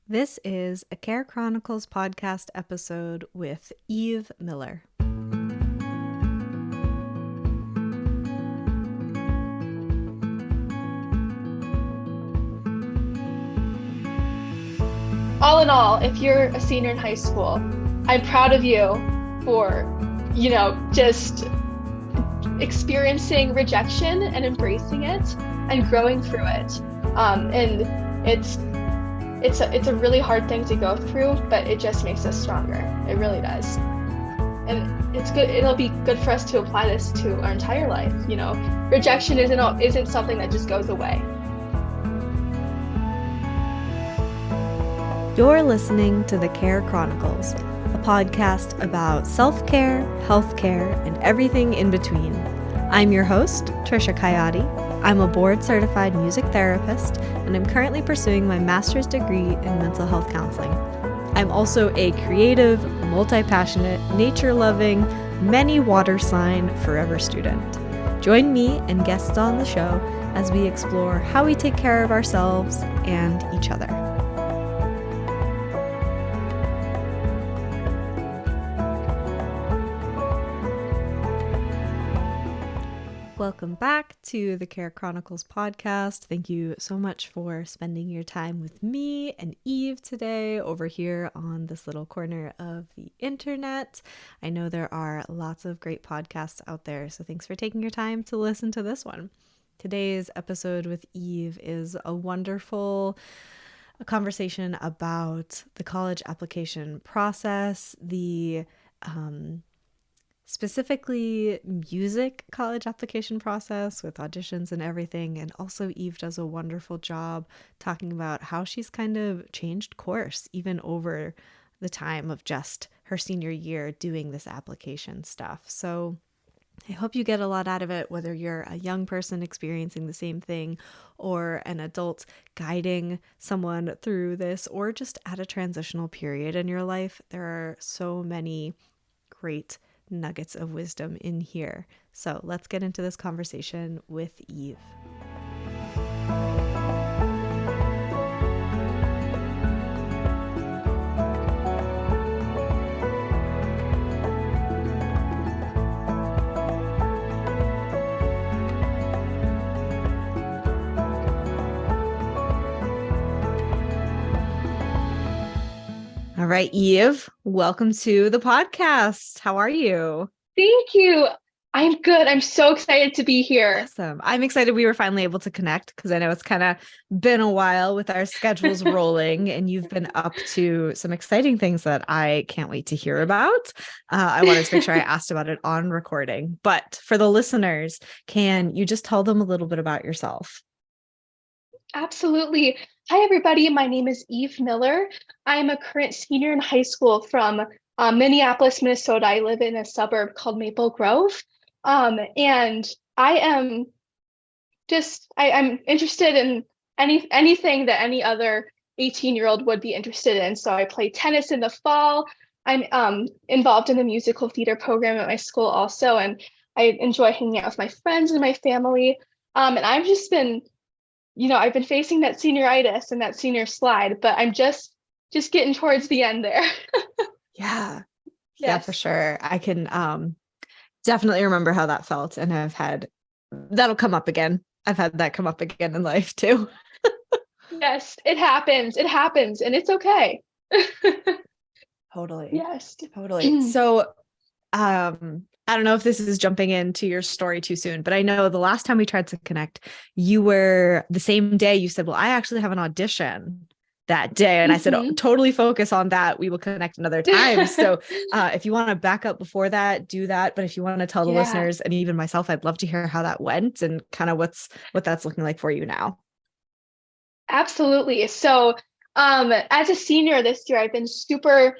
This is a Care Chronicles podcast episode with Eve Miller. All in all, if you're a senior in high school, I'm proud of you for, just experiencing rejection and embracing it and growing through it. And it's a really hard thing to go through, but it just makes us stronger. It really does. And it's good. It'll be good for us to apply this to our entire life. Rejection isn't something that just goes away. You're listening to the Care Chronicles, a podcast about self-care, healthcare, and everything in between. I'm your host, Trisha Coyote. I'm a board-certified music therapist, and I'm currently pursuing my master's degree in mental health counseling. I'm also a creative, multi-passionate, nature-loving, many water sign forever student. Join me and guests on the show as we explore how we take care of ourselves and each other. Welcome back to the Care Chronicles podcast. Thank you so much for spending your time with me and Eve today over here on this little corner of the internet. I know there are lots of great podcasts out there, so thanks for taking your time to listen to this one. Today's episode with Eve is a wonderful conversation about the college application process, specifically music college application process with auditions and everything. And also Eve does a wonderful job talking about how she's kind of changed course even over the time of just her senior year doing this application stuff. So I hope you get a lot out of it, whether you're a young person experiencing the same thing or an adult guiding someone through this, or just at a transitional period in your life. There are so many great nuggets of wisdom in here. So let's get into this conversation with Eve. All right, Eve, welcome to the podcast. How are you? Thank you. I'm good. I'm so excited to be here. Awesome. I'm excited we were finally able to connect because I know it's kind of been a while with our schedules rolling, and you've been up to some exciting things that I can't wait to hear about. I wanted to make sure I asked about it on recording, but for the listeners, can you just tell them a little bit about yourself? Absolutely. Hi, everybody. My name is Eve Miller. I'm a current senior in high school from Minneapolis, Minnesota. I live in a suburb called Maple Grove. And I'm interested in anything that any other 18-year-old would be interested in. So I play tennis in the fall. I'm involved in the musical theater program at my school also, and I enjoy hanging out with my friends and my family. And I've just been I've been facing that senioritis and that senior slide, but I'm just getting towards the end there. Yeah. Yes. Yeah, for sure. I can definitely remember how that felt. And that'll come up again. I've had that come up again in life too. Yes, it happens. It happens. And it's okay. Totally. Yes. Totally. So, I don't know if this is jumping into your story too soon, but I know the last time we tried to connect, you were the same day you said, well, I actually have an audition that day. And I said, oh, totally focus on that. We will connect another time. So if you want to back up before that, do that. But if you want to tell the listeners and even myself, I'd love to hear how that went and kind of what that's looking like for you now. Absolutely. So as a senior this year, I've been super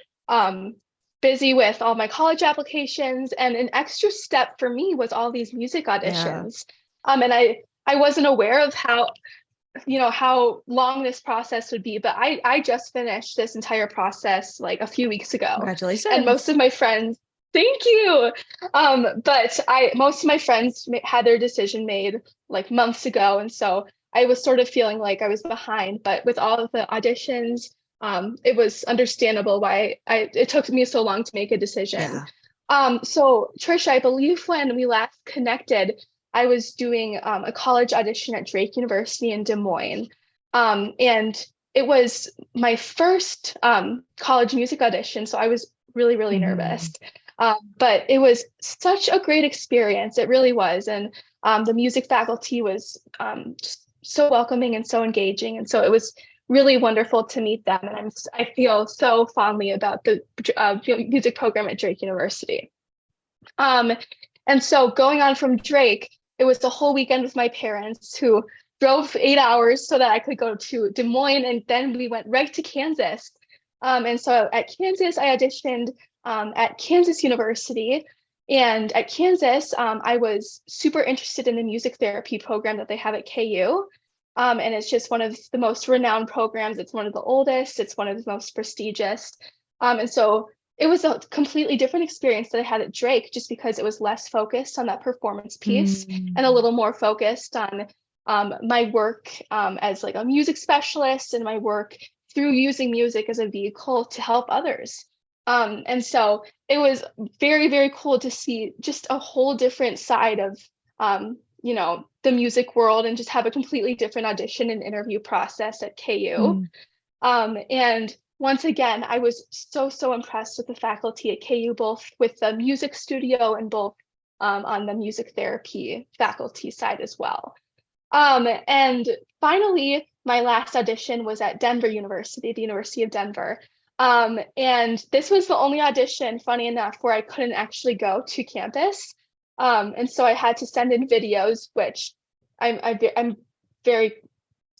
busy with all my college applications, and an extra step for me was all these music auditions. And I wasn't aware of how long this process would be, but I just finished this entire process like a few weeks ago. Congratulations. And most of my friends, thank you. But most of my friends had their decision made like months ago. And so I was sort of feeling like I was behind, but with all of the auditions, it was understandable why it took me so long to make a decision. Yeah. So Trisha, I believe when we last connected, I was doing a college audition at Drake University in Des Moines. And it was my first college music audition, so I was really, really nervous. Mhm. But it was such a great experience. It really was. And the music faculty was just so welcoming and so engaging. And so it was really wonderful to meet them. And I feel so fondly about the music program at Drake University. Um, and so going on from Drake, it was the whole weekend with my parents who drove 8 hours so that I could go to Des Moines, and then we went right to Kansas. And so at Kansas, I auditioned at Kansas University. And at Kansas, I was super interested in the music therapy program that they have at KU. And it's just one of the most renowned programs. It's one of the oldest, it's one of the most prestigious. And so it was a completely different experience that I had at Drake, just because it was less focused on that performance piece and a Mm. little more focused on my work as like a music specialist and my work through using music as a vehicle to help others. And so it was very, very cool to see just a whole different side of, the music world, and just have a completely different audition and interview process at KU. Mm. And once again, I was so, so impressed with the faculty at KU, both with the music studio and both on the music therapy faculty side as well. And finally, my last audition was at Denver University, the University of Denver. And this was the only audition, funny enough, where I couldn't actually go to campus. And so I had to send in videos, which I'm very,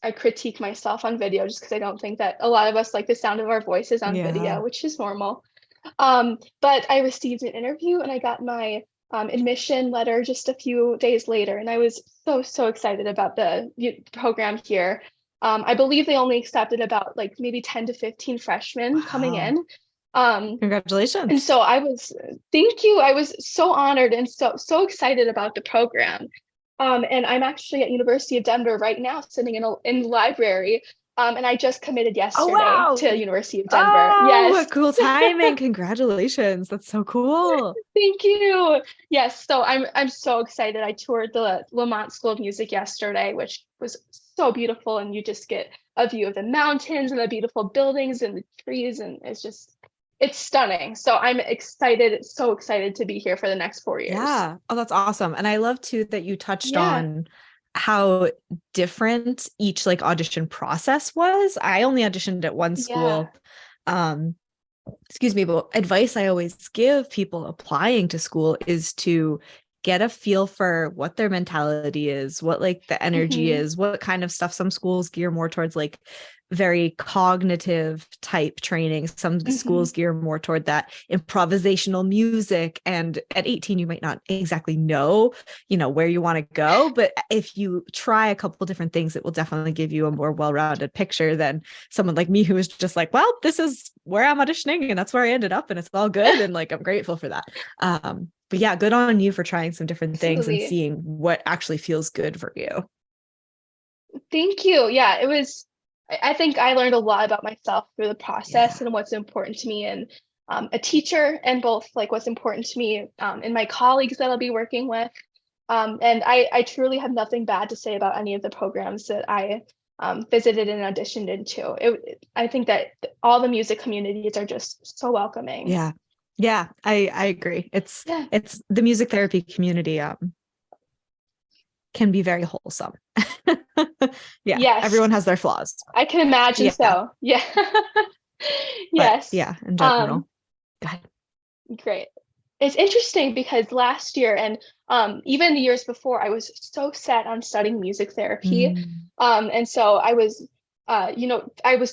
I critique myself on video just because I don't think that a lot of us like the sound of our voices on Yeah. video, which is normal. But I received an interview and I got my admission letter just a few days later, and I was so, so excited about the program here. I believe they only accepted about like maybe 10 to 15 freshmen coming Wow. in. Um, and Congratulations. so thank you. I was so honored and so, so excited about the program. And I'm actually at University of Denver right now, sitting in the library. And I just committed Oh, yesterday wow. to University of Denver. Oh, Yes. cool timing. Congratulations. That's so cool. Thank you. Yes, so I'm so excited. I toured the Lamont School of Music yesterday, which was so beautiful, and you just get a view of the mountains and the beautiful buildings and the trees, and it's stunning. So I'm excited, so excited to be here for the next 4 years. Yeah. Oh, that's awesome. And I love too that you touched Yeah, on how different each like audition process was. I only auditioned at one yeah. school. Um, excuse me, but advice I always give people applying to school is to get a feel for what their mentality is, what like the energy Hmm. is, what kind of stuff. Some schools gear more towards like very cognitive type training. Some Hmm. schools gear more toward that improvisational music. And at 18, you might not exactly know, where you want to go. But if you try a couple different things, it will definitely give you a more well-rounded picture than someone like me who is just like, well, this is where I'm auditioning and that's where I ended up and it's all good. And like, I'm grateful for that. But yeah, good on you for trying some different things and Absolutely. seeing what actually feels good for you. Thank you. Yeah, it was, I think I learned a lot about myself through the Yeah. process and what's important to me, and a teacher, and both like what's important to me and my colleagues that I'll be working with. And I truly have nothing bad to say about any of the programs that I visited and auditioned into. I think that all the music communities are just so welcoming. Yeah. Yeah, I agree. It's Yeah. it's the music therapy community can be very wholesome. Yeah, Yes, everyone has their flaws. I can imagine Yeah, so. Yeah. but Yes. yeah, in Um, general. God. Great. It's interesting because last year and even the years before, I was so set on studying music therapy. Mm, And so I was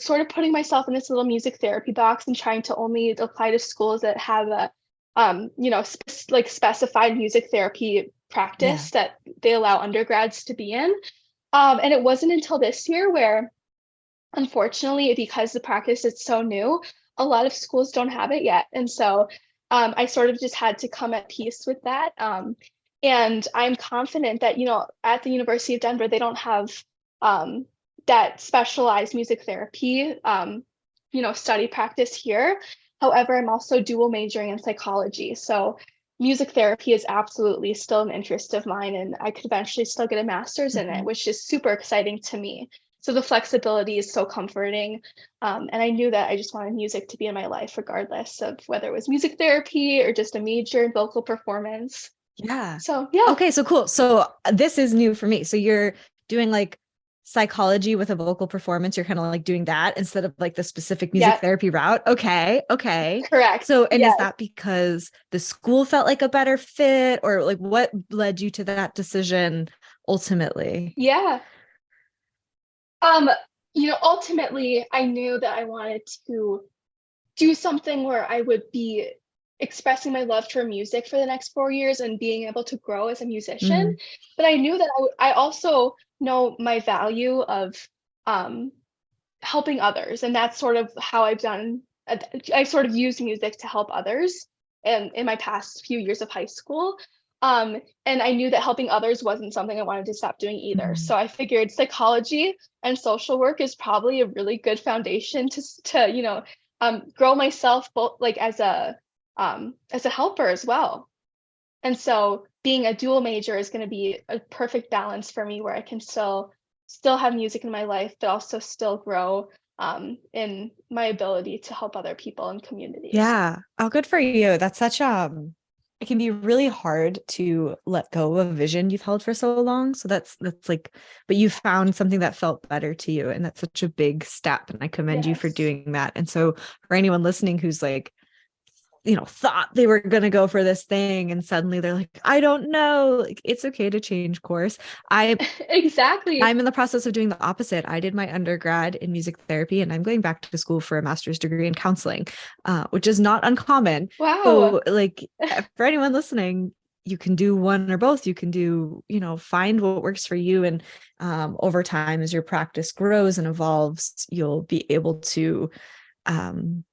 sort of putting myself in this little music therapy box and trying to only apply to schools that have a, like specified music therapy yeah. practice that they allow undergrads to be in. And it wasn't until this year where, unfortunately, because the practice is so new, a lot of schools don't have it yet. And so I sort of just had to come at peace with that. And I'm confident that, at the University of Denver, they don't have um, that specialized music therapy study practice here. However, I'm also dual majoring in psychology. So music therapy is absolutely still an interest of mine, and I could eventually still get a master's in it, Mhm. which is super exciting to me. So the flexibility is so comforting. And I knew that I just wanted music to be in my life, regardless of whether it was music therapy or just a major in vocal performance. Yeah. So yeah, Okay, so cool. So this is new for me. So you're doing like psychology with a vocal performance. You're kind of like doing that instead of like the specific music yeah, therapy route. Okay. Okay. correct. So, and is Yes. that because the school felt like a better fit, or like what led you to that decision ultimately? Yeah. Um, ultimately, I knew that I wanted to do something where I would be expressing my love for music for the next 4 years and being able to grow as a musician. Mm, But I knew that I also know my value of um, helping others, and that's sort of how I've done. I sort of used music to help others, and in my past few years of high school. And I knew that helping others wasn't something I wanted to stop doing either. mm. So I figured psychology and social work is probably a really good foundation to grow myself both like as a helper as well. And so being a dual major is going to be a perfect balance for me, where I can still have music in my life, but also still grow in my ability to help other people and communities. Yeah. Oh, good for you. That's such it can be really hard to let go of a vision you've held for so long. So that's like, but you found something that felt better to you. And that's such a big step. And I commend you for Yes. doing that. And so for anyone listening who's like, thought they were going to go for this thing and suddenly they're like, I don't know, like, it's okay to change course. I Exactly. I'm in the process of doing the opposite. I did my undergrad in music therapy and I'm going back to school for a master's degree in counseling, which is not uncommon. Wow. So, like, for anyone listening, you can do one or both. You can do, find what works for you. And over time, as your practice grows and evolves, you'll be able um,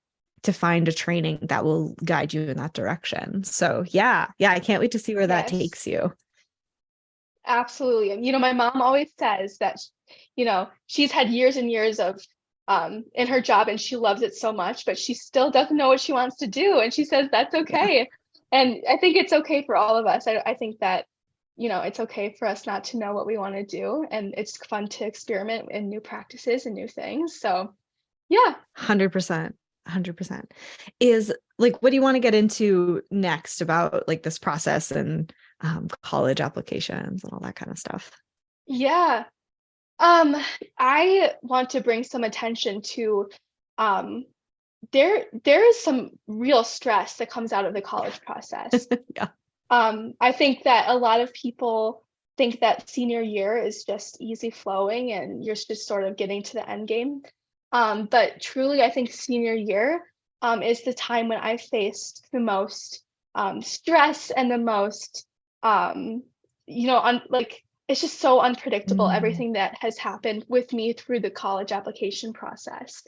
to find a training that will guide you in that direction. So, yeah, I can't wait to see where that Yes. takes you. Absolutely. And my mom always says that, she's had years and years of in her job and she loves it so much, but she still doesn't know what she wants to do. And she says that's Yeah. okay. And I think it's okay for all of us. I think that, it's okay for us not to know what we want to do. And it's fun to experiment in new practices and new things. So yeah. 100%. 100%. Is like, what do you want to get into next about like this process and college applications and all that kind of stuff? Yeah. Um, I want to bring some attention to um there is some real stress that comes out of the college process. Yeah. I think that a lot of people think that senior year is just easy flowing and you're just sort of getting to the end game. But truly, I think senior year is the time when I faced the most stress and the most, um, like it's just so unpredictable, Mm, everything that has happened with me through the college application process.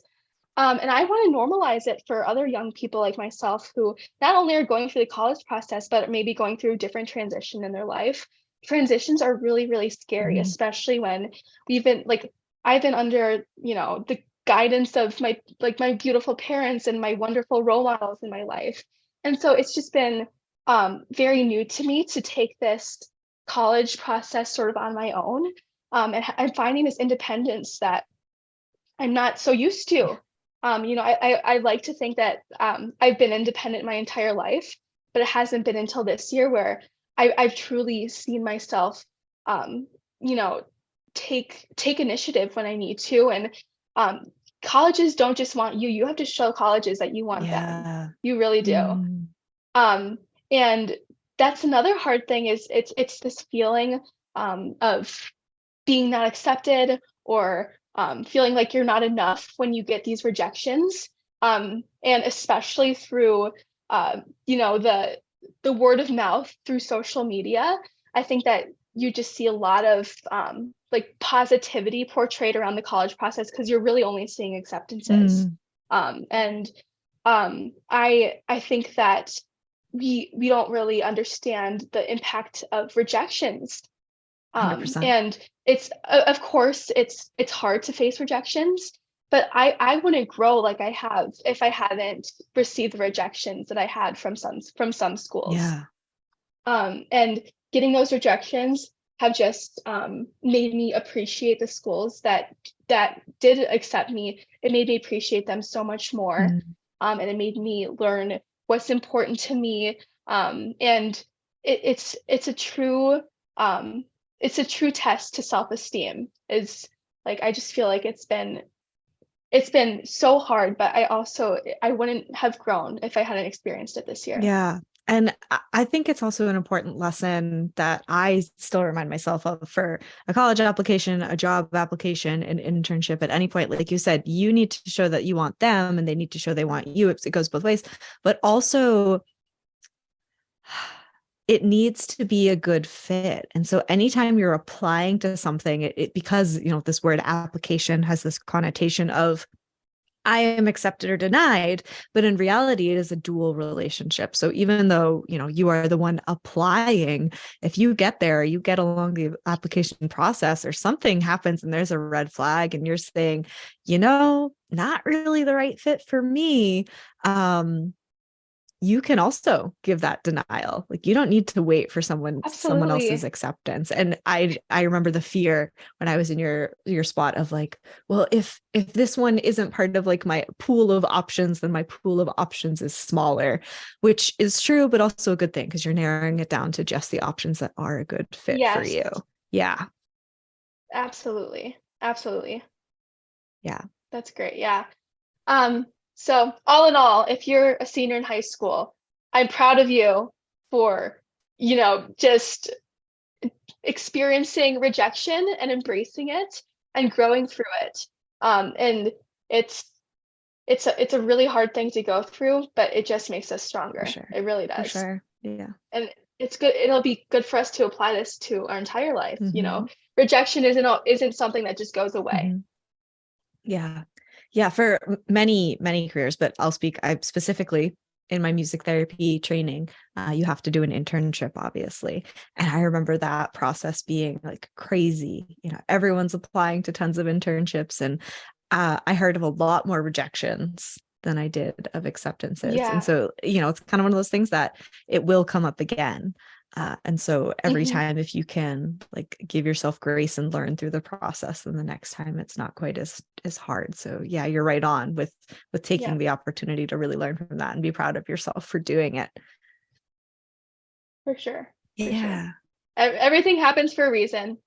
And I want to normalize it for other young people like myself who not only are going through the college process, but maybe going through a different transition in their life. Transitions are really, really scary, mhm. especially when I've been under, the guidance of my beautiful parents and my wonderful role models in my life. And so it's just been very new to me to take this college process sort of on my own. And I'm finding this independence that I'm not so used to. I like to think that I've been independent my entire life, but it hasn't been until this year where I've truly seen myself, um, you know, take initiative when I need to. And um, colleges don't just want you; you have to show colleges that you want them. Yeah. You really do. Mm, Um, and that's another hard thing is it's this feeling of being not accepted or feeling like you're not enough when you get these rejections. And especially through, the word of mouth through social media. I think that you just see a lot of like positivity portrayed around the college process because you're really only seeing acceptances. mm, And I think that we don't really understand the impact of rejections, 100%. and it's of course it's hard to face rejections, but I wouldn't grow like I have if I hadn't received the rejections that I had from some schools. Yeah. And getting those rejections have just made me appreciate the schools that did accept me. It made me appreciate them so much more. Mm. And it made me learn what's important to me. And it's a true test to self-esteem. Is like I just feel like it's been so hard, but I wouldn't have grown if I hadn't experienced it this year. Yeah. And I think it's also an important lesson that I still remind myself of for a college application, a job application, an internship at any point. Like you said, you need to show that you want them and they need to show they want you. It goes both ways. But also, it needs to be a good fit. And so anytime you're applying to something, because, this word application has this connotation of I am accepted or denied, but in reality, it is a dual relationship. So even though, you are the one applying, if you get there, you get along the application process or something happens and there's a red flag and you're saying, not really the right fit for me. You can also give that denial. Like you don't need to wait for someone else's Absolutely. acceptance. And I remember the fear when I was in your spot of like, well, if this one isn't part of like my pool of options, then my pool of options is smaller, which is true, but also a good thing because you're narrowing it down to just the options that are a good fit for Yes, you. Yeah. absolutely. Absolutely. Yeah. That's great. Yeah. Um, so all in all, if you're a senior in high school, I'm proud of you for, just experiencing rejection and embracing it and growing through it. And it's it's a really hard thing to go through, but it just makes us For stronger. sure. It really For does. sure. Yeah. And it's good. It'll be good for us to apply this to our entire life. Mm-hmm. Rejection isn't something that just goes away. Mm-hmm. Yeah. Yeah. For many, many careers, but I specifically in my music therapy training, you have to do an internship, obviously. And I remember that process being like crazy. Everyone's applying to tons of internships. And I heard of a lot more rejections than I did of acceptances. And Yeah. so, it's kind of one of those things that it will come up again. And so every Hmm. time, if you can like give yourself grace and learn through the process, then the next time it's not quite as hard. So yeah, you're right on with Yeah, taking the opportunity to really learn from that and be proud of yourself for doing it. for sure. For sure. Yeah. Everything happens for a reason.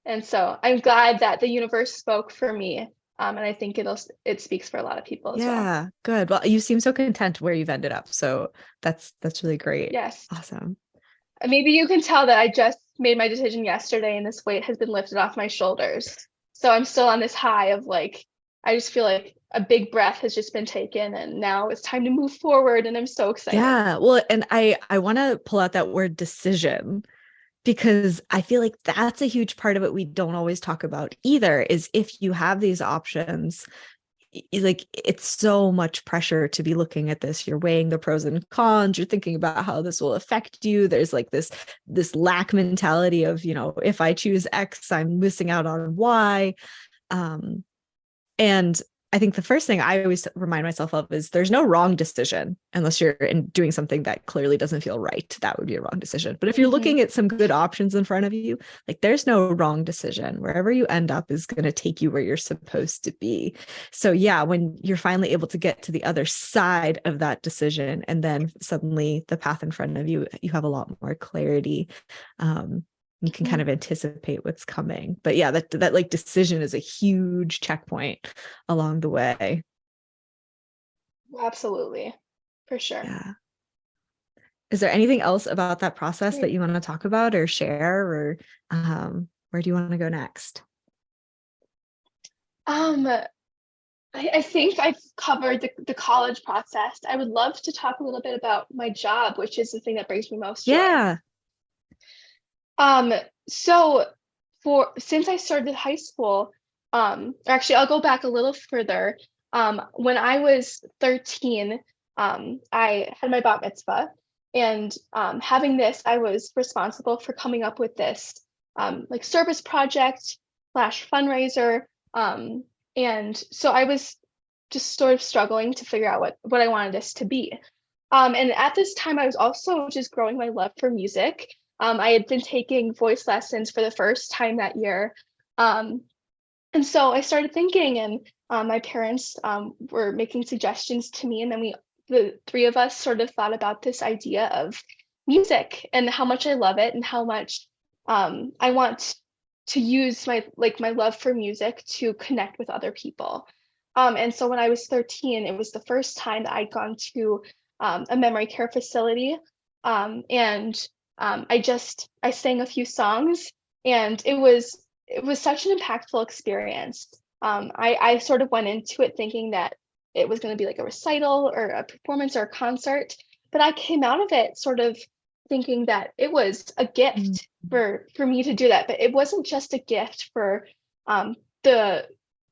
And so I'm glad that the universe spoke for me. And I think it speaks for a lot of people as well. Yeah. Good. Well, you seem so content where you've ended up. So that's really great. Yes. Awesome. Maybe you can tell that I just made my decision yesterday and this weight has been lifted off my shoulders. So I'm still on this high of like, I just feel like a big breath has just been taken and now it's time to move forward. And I'm so excited. Yeah. Well, and I want to pull out that word decision because I feel like that's a huge part of it we don't always talk about either is if you have these options, like it's so much pressure to be looking at this. You're weighing the pros and cons, you're thinking about how this will affect you. There's like this lack mentality of, if I choose X, I'm missing out on Y. Um, and I think the first thing I always remind myself of is there's no wrong decision unless you're doing something that clearly doesn't feel right. That would be a wrong decision. But if you're Hmm. looking at some good options in front of you, like there's no wrong decision. Wherever you end up is going to take you where you're supposed to be. So yeah, when you're finally able to get to the other side of that decision and then suddenly the path in front of you, you have a lot more clarity. You can kind of anticipate what's coming. But yeah, that like decision is a huge checkpoint along the way. Absolutely. For sure. Yeah. Is there anything else about that process that Great. you want to talk about or share, or where do you want to go next? I think I've covered the college process. I would love to talk a little bit about my job, which is the thing that brings me most joy. Yeah. Um, so since I started high school, actually I'll go back a little further. When I was 13, I had my bat mitzvah, and having this, I was responsible for coming up with this like service project slash fundraiser. And so I was just sort of struggling to figure out what I wanted this to be. And at this time, I was also just growing my love for music. I had been taking voice lessons for the first time that year. Um, and so I started thinking, and my parents were making suggestions to me, and then the three of us, sort of thought about this idea of music and how much I love it, and how much I want to use my love for music to connect with other people. And so when I was 13, it was the first time that I'd gone to a memory care facility, and I sang a few songs, and it was such an impactful experience. I sort of went into it thinking that it was going to be like a recital or a performance or a concert, but I came out of it sort of thinking that it was a Mm. gift for me to do that. But it wasn't just a gift for um, the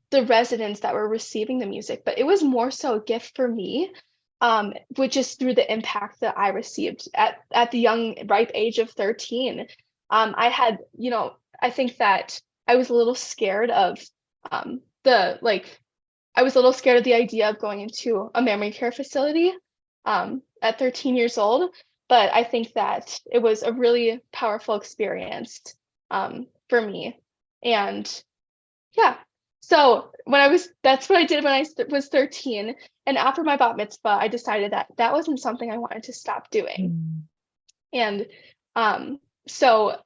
the residents that were receiving the music, but it was more so a gift for me, which is through the impact that I received at the young, ripe age of 13. I had, I think that I was a little scared of the like I was a little scared of the idea of going into a memory care facility at 13 years old, but I think that it was a really powerful experience for me. And yeah. So that's what I did when was 13. And after my bat mitzvah, I decided that that wasn't something I wanted to stop doing. Mm. And um, so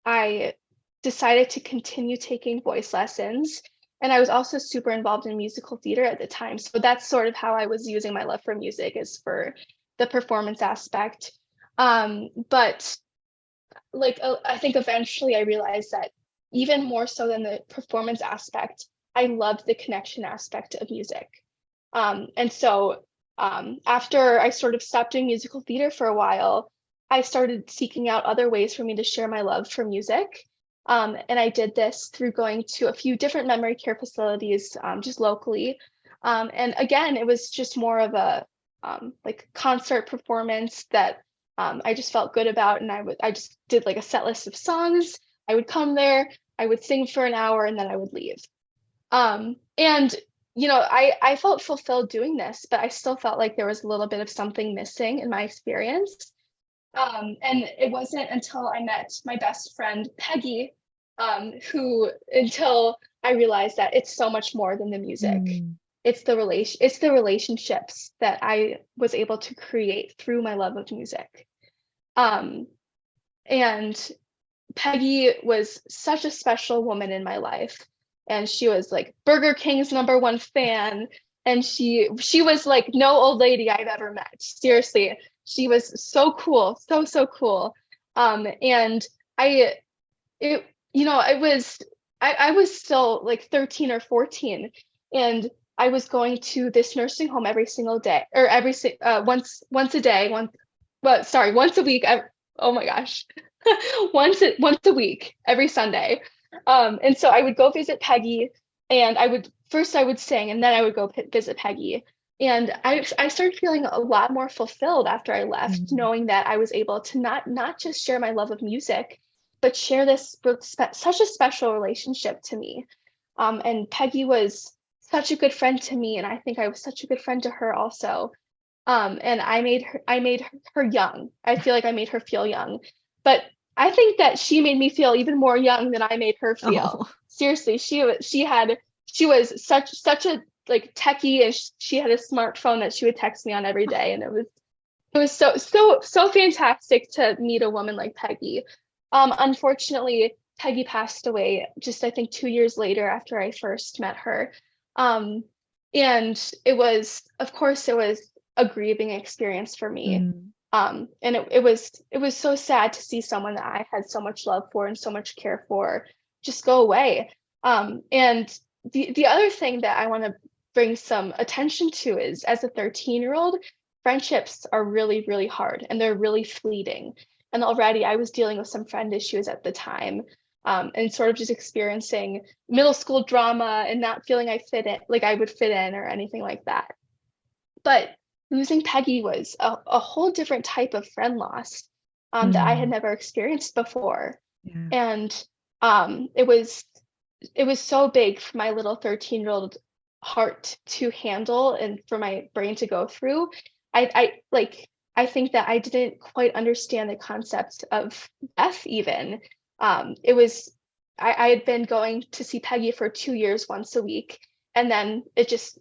I decided to continue taking voice lessons. And I was also super involved in musical theater at the time. So that's sort of how I was using my love for music, is for the performance aspect. But I think eventually I realized that even more so than the performance aspect, I loved the connection aspect of music. And so after I sort of stopped doing musical theater for a while, I started seeking out other ways for me to share my love for music. And I did this through going to a few different memory care facilities, just locally. And again, it was just more of a like concert performance that I just felt good about, and I just did like a set list of songs. I would come there, I would sing for an hour, and then I would leave. And I felt fulfilled doing this, but I still felt like there was a little bit of something missing in my experience. And it wasn't until I met my best friend Peggy, who until I realized that it's so much more than the music. Mm. It's the relationships that I was able to create through my love of music. Um, and Peggy was such a special woman in my life. And she was like Burger King's #1 fan. And she was like no old lady I've ever met. Seriously. She was so cool, so cool. And I it I was still like 13 or 14, and I was going to this nursing home every single day, or once a day, once a week. Oh my gosh. Once a week, every Sunday. And so I would go visit Peggy, and I would sing, and then I would go visit Peggy. And I started feeling a lot more fulfilled after I left, Mm. knowing that I was able to not just share my love of music, but share this such a special relationship to me. And Peggy was such a good friend to me, and I think I was such a good friend to her also. And I made her young. I feel like I made her feel young, but I think that she made me feel even more young than I made her feel. Oh. Seriously, she was such a like techie, and she had a smartphone that she would text me on every day, and it was so fantastic to meet a woman like Peggy. Unfortunately, Peggy passed away just, I think, 2 years later after I first met her. Um, and of course, it was a grieving experience for me. Mm. And it was so sad to see someone that I had so much love for and so much care for just go away. And the other thing that I want to bring some attention to is, as a 13-year-old, friendships are really, really hard, and they're really fleeting. And already I was dealing with some friend issues at the time, and sort of just experiencing middle school drama and not feeling I would fit in or anything like that. But losing Peggy was a whole different type of friend loss that I had Mm. never experienced before. Yeah. And it was it was so big for my little 13-year-old heart to handle and for my brain to go through. I think that I didn't quite understand the concept of death even. It was I had been going to see Peggy for 2 years once a week, and then I just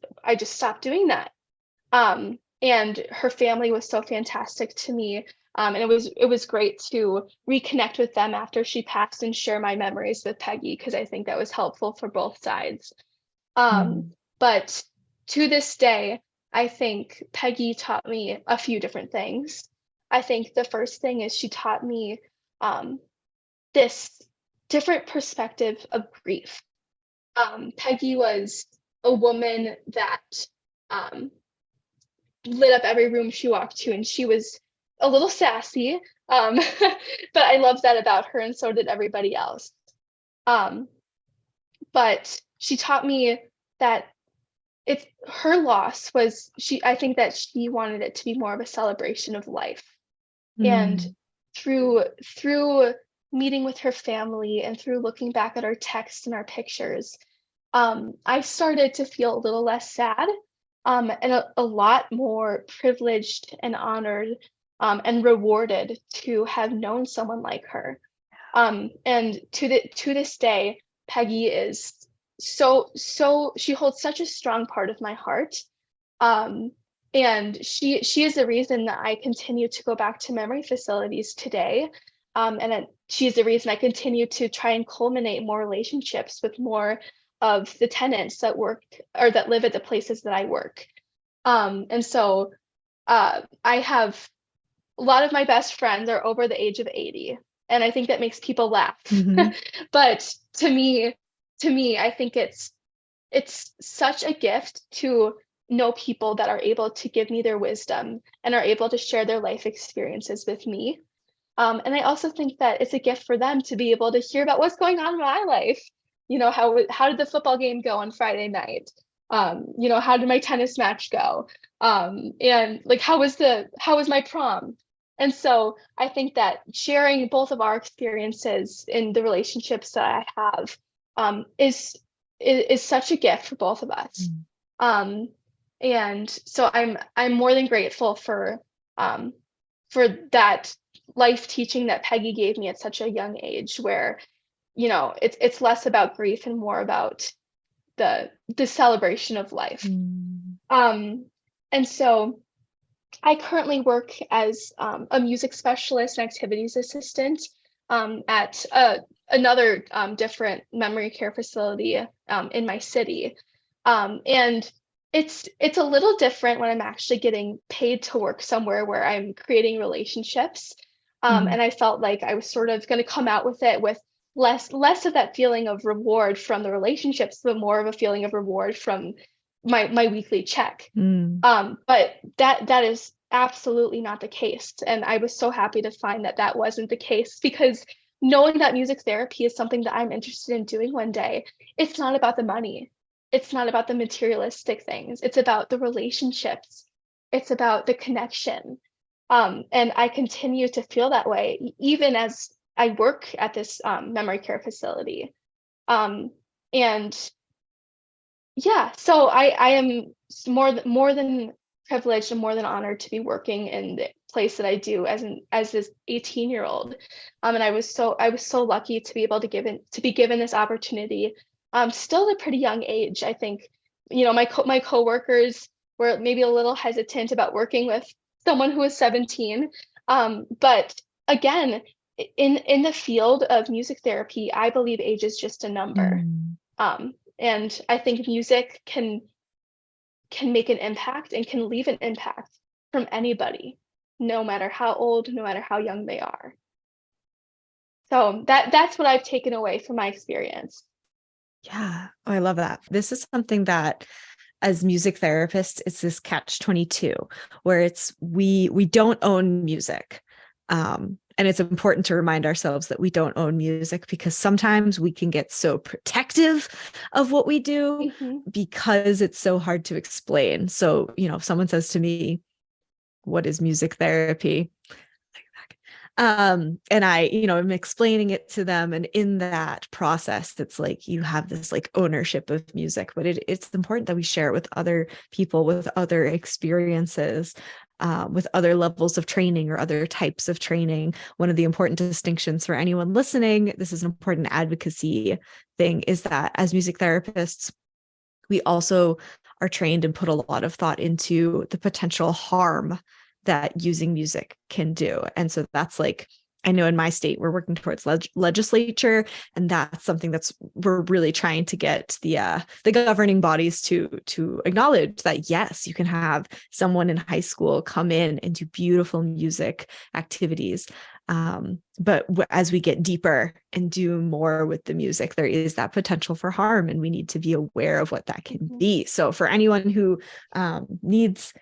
stopped doing that. And her family was so fantastic to me. And it was great to reconnect with them after she passed and share my memories with Peggy because I think that was helpful for both sides. Um, Mm. but to this day, I think Peggy taught me a few different things. I think the first thing is she taught me um, this different perspective of grief. Peggy was a woman that um, lit up every room she walked to, and she was a little sassy. Um, but I loved that about her, and so did everybody else. Um, but she taught me that it's her loss was I think that she wanted it to be more of a celebration of life. And Mm. through meeting with her family and through looking back at our texts and our pictures, I started to feel a little less sad, and a lot more privileged and honored, and rewarded to have known someone like her. And to this day, Peggy is she holds such a strong part of my heart. Um, and she is the reason that I continue to go back to memory facilities today. She's the reason I continue to try and culminate more relationships with more of the tenants that work or that live at the places that I work. And so I have a lot of my best friends are over the age of 80, and I think that makes people laugh. Mhm. But to me, I think it's such a gift to know people that are able to give me their wisdom and are able to share their life experiences with me. And I also think that it's a gift for them to be able to hear about what's going on in my life. You know, how did the football game go on Friday night? You know, how did my tennis match go? And like how was my prom? And so I think that sharing both of our experiences in the relationships that I have is such a gift for both of us. Mm. Um, and so I'm more than grateful um, for that life teaching that Peggy gave me at such a young age, where you know it's less about grief and more about the celebration of life. Mm. Um, and so I currently work as a music specialist and activities assistant at another different memory care facility in my city. And it's a little different when I'm actually getting paid to work somewhere where I'm creating relationships. Mhm. And I felt like I was sort of going to come out with it with less of that feeling of reward from the relationships, but more of a feeling of reward from my weekly check. Mm. But that is absolutely not the case. And I was so happy to find that that wasn't the case, because knowing that music therapy is something that I'm interested in doing one day, it's not about the money. It's not about the materialistic things. It's about the relationships. It's about the connection. And I continue to feel that way even as I work at this memory care facility. Um, and yeah, so I am more than privileged and more than honored to be working in the place that I do as this 18-year-old. And I was so lucky to be able to be given this opportunity. Still at a pretty young age. I think, you know, my coworkers were maybe a little hesitant about working with someone who was 17. But again, in the field of music therapy, I believe age is just a number. Mm. And I think music can make an impact and can leave an impact from anybody, no matter how old, no matter how young they are. So that's what I've taken away from my experience. Yeah. Oh, I love that. This is something that as music therapists, it's this catch 22 where it's we don't own music. And it's important to remind ourselves that we don't own music because sometimes we can get so protective of what we do Hmm. because it's so hard to explain. So, you know, if someone says to me, what is music therapy? And I, I'm explaining it to them. And in that process, it's like you have this like ownership of music, but it's important that we share it with other people, with other experiences, with other levels of training or other types of training. One of the important distinctions for anyone listening, this is an important advocacy thing, is that as music therapists, we also are trained and put a lot of thought into the potential harm that using music can do. And so that's like, I know in my state we're working towards legislature, and that's something that's we're really trying to get the governing bodies to acknowledge that yes, you can have someone in high school come in and do beautiful music activities. But as we get deeper and do more with the music, there is that potential for harm, and we need to be aware of what that can be. So for anyone who needs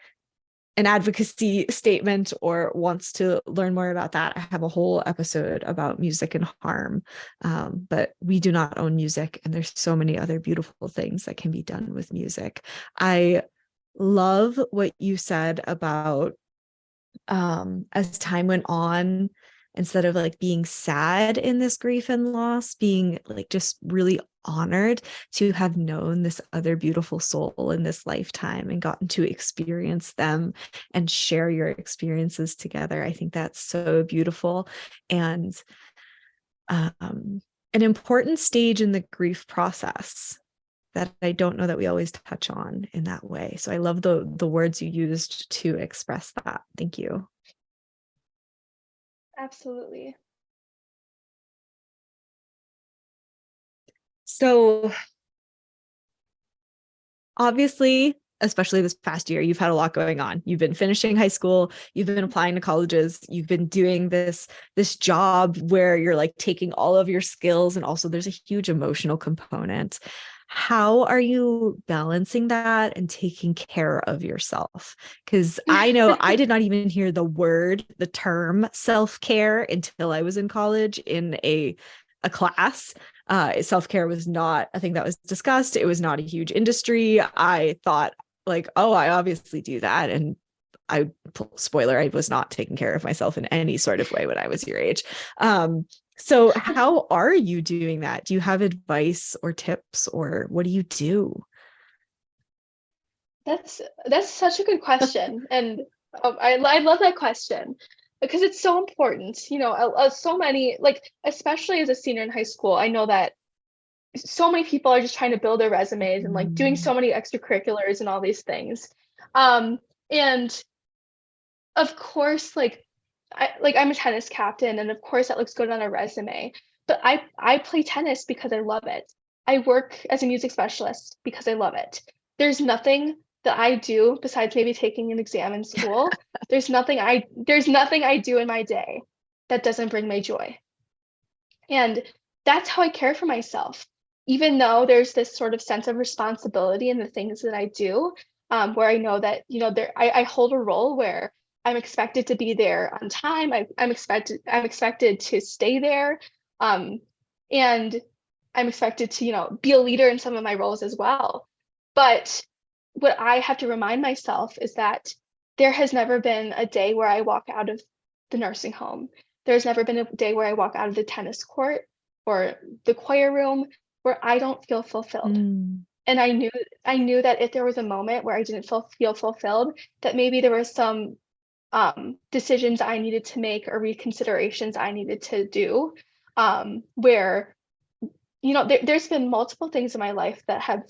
an advocacy statement or wants to learn more about that, I have a whole episode about music and harm. But we do not own music, and there's so many other beautiful things that can be done with music. I love what you said about as time went on, instead of like being sad in this grief and loss, being like just really honored to have known this other beautiful soul in this lifetime and gotten to experience them and share your experiences together. I think that's so beautiful, and an important stage in the grief process that I don't know that we always touch on in that way. So I love the words you used to express that. Thank you. Absolutely. So obviously, especially this past year, you've had a lot going on. You've been finishing high school, you've been applying to colleges, you've been doing this job where you're like taking all of your skills, and also there's a huge emotional component. How are you balancing that and taking care of yourself? Because I know I did not even hear the term self-care until I was in college in a class. Self-care was not a thing that was discussed. It was not a huge industry. I thought like, oh, I obviously do that. And spoiler, I was not taking care of myself in any sort of way when I was your age. So how are you doing that? Do you have advice or tips, or what do you do? That's such a good question, and I love that question because it's so important. So many, like, especially as a senior in high school, I know that so many people are just trying to build their resumes and like doing so many extracurriculars and all these things. And of course, I'm a tennis captain, and of course that looks good on a resume. But I play tennis because I love it. I work as a music specialist because I love it. There's nothing that I do besides maybe taking an exam in school. There's nothing I do in my day that doesn't bring me joy. And that's how I care for myself. Even though there's this sort of sense of responsibility in the things that I do, where I know that, I hold a role where I'm expected to be there on time. I'm expected to stay there. And I'm expected to, be a leader in some of my roles as well. But what I have to remind myself is that there has never been a day where I walk out of the nursing home. There's never been a day where I walk out of the tennis court or the choir room where I don't feel fulfilled. And I knew that if there was a moment where I didn't feel fulfilled, that maybe there were some decisions I needed to make or reconsiderations I needed to do, where there's been multiple things in my life that have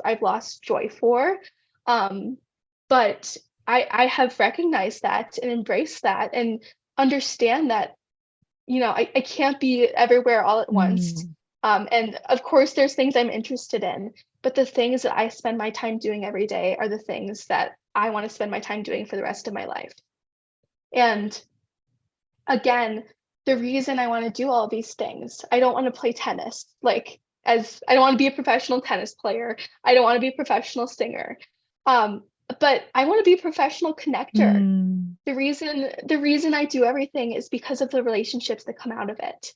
I've lost joy for, but I have recognized that and embraced that and understand that I can't be everywhere all at once. And of course, there's things I'm interested in, but the things that I spend my time doing every day are the things that I want to spend my time doing for the rest of my life. And again, the reason I want to do all these things, I don't want to play tennis. I don't want to be a professional tennis player. I don't want to be a professional singer. But I want to be a professional connector. The reason I do everything is because of the relationships that come out of it.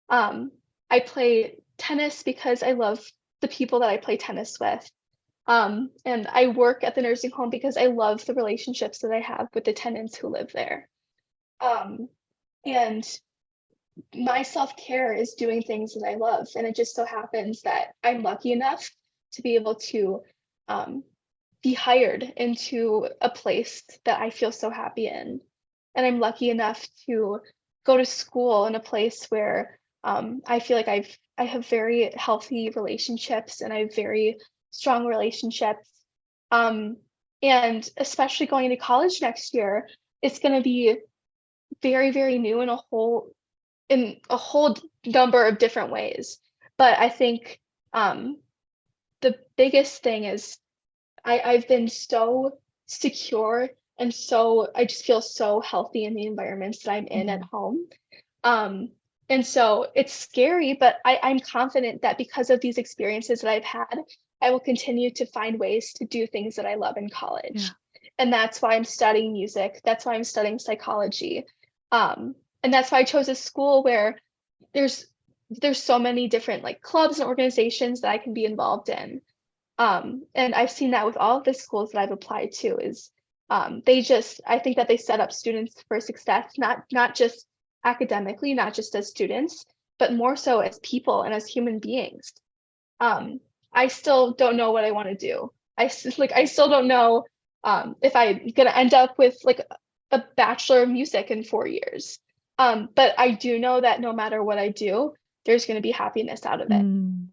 I play tennis because I love the people that I play tennis with. And I work at the nursing home because I love the relationships that I have with the tenants who live there. And my self-care is doing things that I love. And it just so happens that I'm lucky enough to be able to um, be hired into a place that I feel so happy in. And I'm lucky enough to go to school in a place where I feel like I have very healthy relationships and I have very strong relationships. Um, and especially going to college next year, it's going to be very, very new in a whole number of different ways. But I think um, the biggest thing is I've been so secure and so I just feel so healthy in the environments that I'm in at Mhm. home. Um, and so it's scary, but I'm confident that because of these experiences that I've had, I will continue to find ways to do things that I love in Yeah. college. And that's why I'm studying music. That's why I'm studying psychology. And that's why I chose a school where there's there's so many different like clubs and organizations that I can be involved in. And I've seen that with all of the schools that I've applied to is I think that they set up students for success, not just academically, not just as students, but more so as people and as human beings. Um, I still don't know what I want to do. I still don't know if I'm gonna end up with like a bachelor of music in 4 years. But I do know that no matter what I do, there's gonna be happiness out of it. Mm.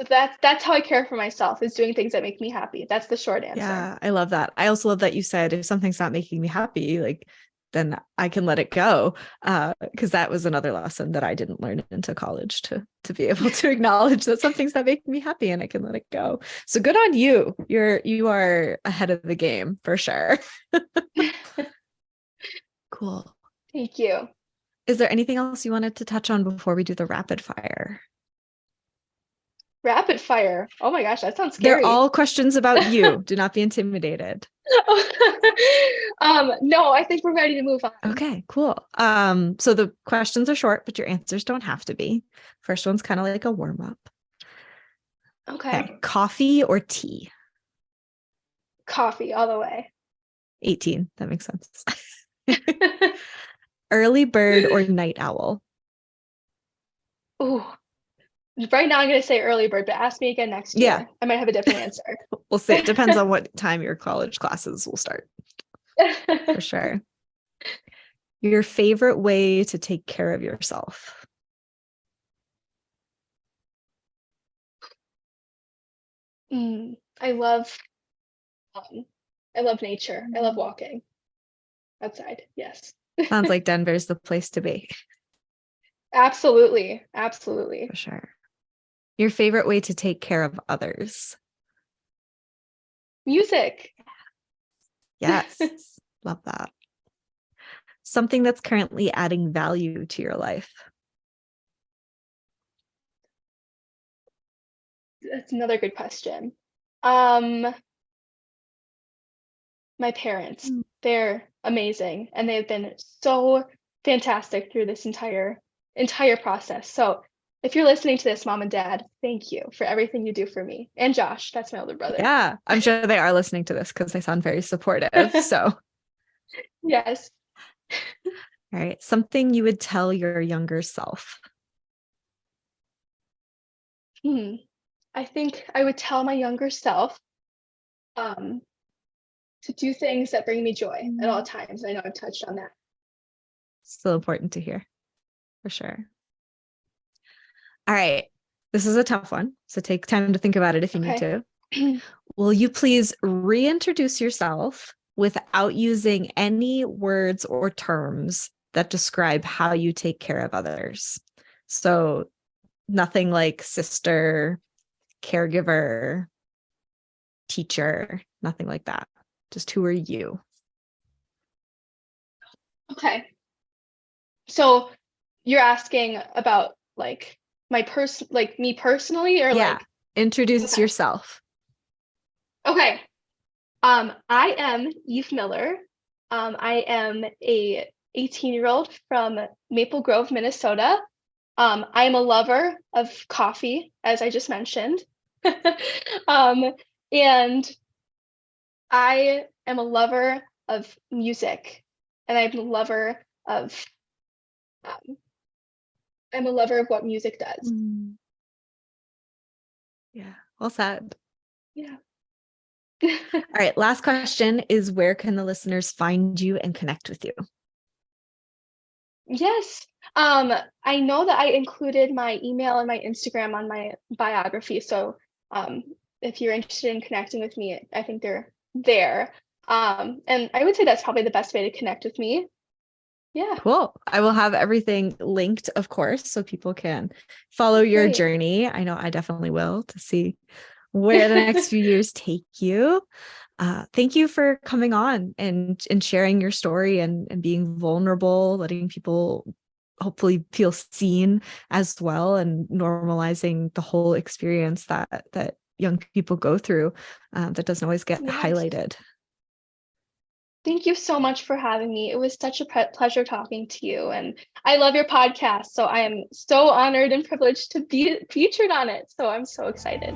So that's how I care for myself is doing things that make me happy. That's the short answer. Yeah, I love that. I also love that you said if something's not making me happy, like then I can let it go. Because that was another lesson that I didn't learn into college to be able to acknowledge that something's not making me happy and I can let it go. So good on you. You are ahead of the game for sure. Cool. Thank you. Is there anything else you wanted to touch on before we do the rapid fire? Rapid fire. Oh my gosh, that sounds They're scary. all questions about you. Do not be intimidated. No, I think we're ready to move on. Okay, cool. So the questions are short, but your answers don't have to be. First one's kind of like a warm up. Okay, Okay. coffee or tea? Coffee all the way. 18. That makes sense. Early bird or night owl? Ooh, right now I'm gonna say early bird, but ask me again next Yeah, year. I might have a different answer. we'll see. It depends on what time your college classes will start, for sure. Your favorite way to take care of yourself? Mm, I love um, I love nature. I love walking outside. Yes. Sounds like Denver's the place to be, Absolutely. for Absolutely. sure. Your favorite way to take care of others? Music. Yes, love that. Something that's currently adding value to your life. That's another good question. Um, my parents, Mm. they're amazing and they've been so fantastic through this entire process. So if you're listening to this, mom and dad, thank you for everything you do for me. And Josh, that's my older brother. Yeah, I'm sure they are listening to this because they sound very supportive. So, all Yes. right, something you would tell your younger self. Hmm. I think I would tell my younger self um, to do things that bring me joy at all times. I know I've touched on that. Still important to hear, for sure. All right, this is a tough one. So take time to think about it if you need Okay. to. Will you please reintroduce yourself without using any words or terms that describe how you take care of others? So nothing like sister, caregiver, teacher, nothing like that. Just who are you? Okay. So you're asking about like like me personally or Yeah. like Introduce okay. yourself. Okay. I am Eve Miller. I am a 18-year-old from Maple Grove, Minnesota. I am a lover of coffee, as I just mentioned. Um, and I am a lover of music, and I'm a lover of Um, I'm a lover of what music does. Mm. Yeah. Well said. Yeah. All right. Last question is, where can the listeners find you and connect with you? Yes. I know that I included my email and my Instagram on my biography. So um, if you're interested in connecting with me, I think they're there. And I would say that's probably the best way to connect with me. Yeah, Cool. I will have everything linked, of course, so people can follow your great. journey. I know I definitely will, to see where the next few years take you. Thank you for coming on and sharing your story and being vulnerable, letting people hopefully feel seen as well, and normalizing the whole experience that young people go through, that doesn't always get Yes. highlighted. Thank you so much for having me. It was such a pleasure talking to you. And I love your podcast. So I am so honored and privileged to be featured on it. So I'm so excited.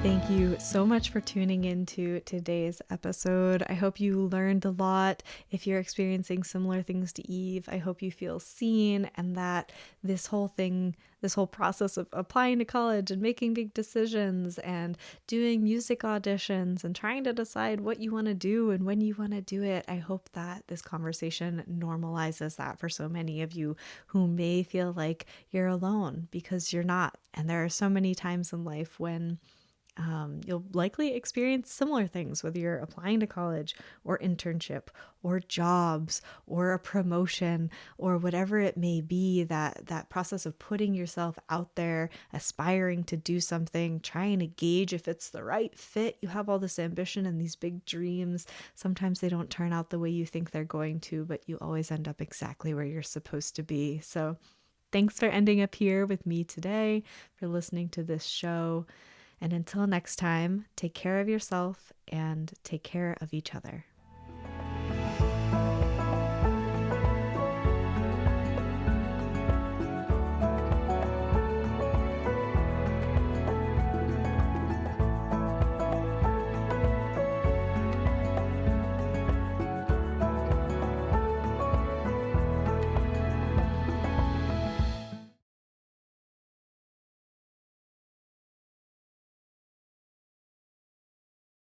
Thank you so much for tuning into today's episode. I hope you learned a lot. If you're experiencing similar things to Eve, I hope you feel seen, and that this whole thing, this whole process of applying to college and making big decisions and doing music auditions and trying to decide what you want to do and when you want to do it, I hope that this conversation normalizes that for so many of you who may feel like you're alone, because you're not. And there are so many times in life when you'll likely experience similar things, whether you're applying to college or internship or jobs or a promotion or whatever it may be. That process of putting yourself out there, aspiring to do something, trying to gauge if it's the right fit. You have all this ambition and these big dreams. Sometimes they don't turn out the way you think they're going to, but you always end up exactly where you're supposed to be. So thanks for ending up here with me today, for listening to this show. And until next time, take care of yourself and take care of each other.